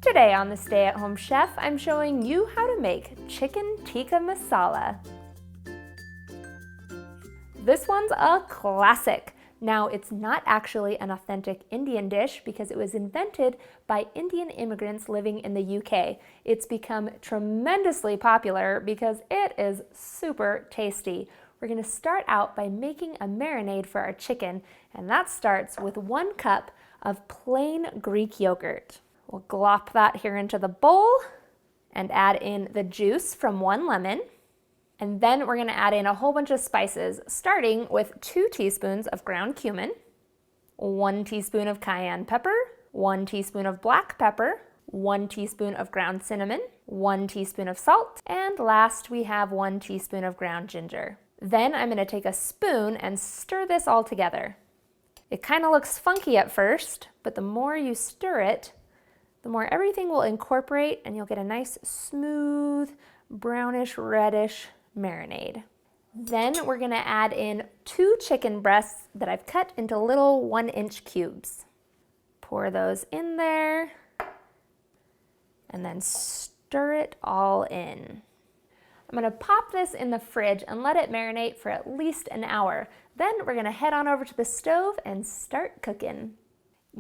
Today on the Stay at Home Chef, I'm showing you how to make Chicken Tikka Masala. This one's a classic. Now, it's not actually an authentic Indian dish because it was invented by Indian immigrants living in the UK. It's become tremendously popular because it is super tasty. We're going to start out by making a marinade for our chicken, and that starts with 1 cup of plain Greek yogurt. We'll glop that here into the bowl and add in the juice from 1 lemon. And then we're going to add in a whole bunch of spices, starting with 2 teaspoons of ground cumin, 1 teaspoon of cayenne pepper, 1 teaspoon of black pepper, 1 teaspoon of ground cinnamon, 1 teaspoon of salt, and last we have 1 teaspoon of ground ginger. Then I'm going to take a spoon and stir this all together. It kind of looks funky at first, but the more you stir it, the more everything will incorporate and you'll get a nice smooth brownish reddish marinade. Then we're going to add in 2 chicken breasts that I've cut into little 1-inch cubes. Pour those in there and then stir it all in. I'm going to pop this in the fridge and let it marinate for at least an hour. Then we're going to head on over to the stove and start cooking.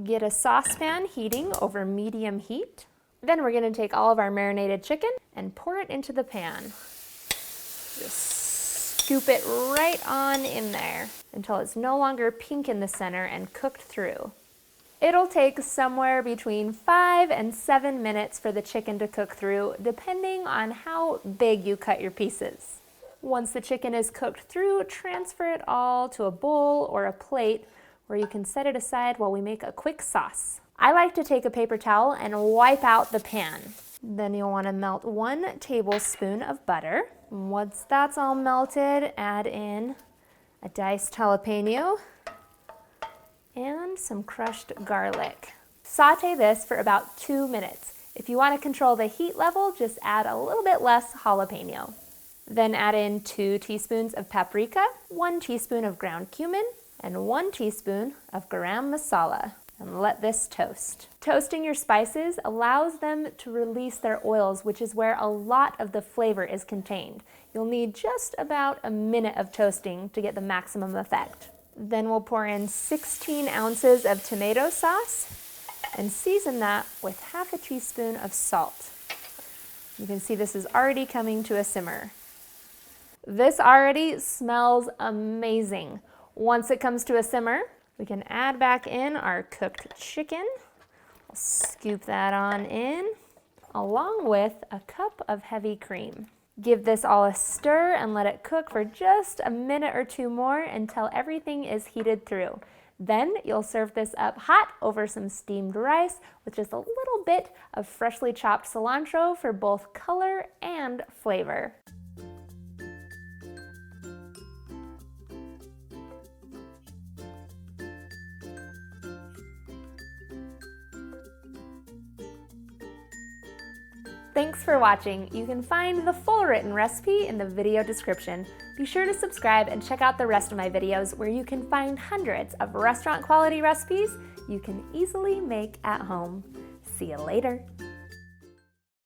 Get a saucepan heating over medium heat. Then we're going to take all of our marinated chicken and pour it into the pan. Just scoop it right on in there until it's no longer pink in the center and cooked through. It'll take somewhere between 5 and 7 minutes for the chicken to cook through, depending on how big you cut your pieces. Once the chicken is cooked through, transfer it all to a bowl or a plate where you can set it aside while we make a quick sauce. I like to take a paper towel and wipe out the pan. Then you'll want to melt 1 tablespoon of butter. Once that's all melted, add in a diced jalapeno and some crushed garlic. Saute this for about 2 minutes. If you want to control the heat level, just add a little bit less jalapeno. Then add in 2 teaspoons of paprika, 1 teaspoon of ground cumin, and 1 teaspoon of garam masala. And let this toast. Toasting your spices allows them to release their oils, which is where a lot of the flavor is contained. You'll need just about a minute of toasting to get the maximum effect. Then we'll pour in 16 ounces of tomato sauce and season that with half a teaspoon of salt. You can see this is already coming to a simmer. This already smells amazing. Once it comes to a simmer, we can add back in our cooked chicken. We'll scoop that on in, along with a cup of heavy cream. Give this all a stir and let it cook for just a minute or 2 more until everything is heated through. Then you'll serve this up hot over some steamed rice with just a little bit of freshly chopped cilantro for both color and flavor. Thanks for watching. You can find the full written recipe in the video description. Be sure to subscribe and check out the rest of my videos where you can find hundreds of restaurant quality recipes you can easily make at home. See you later.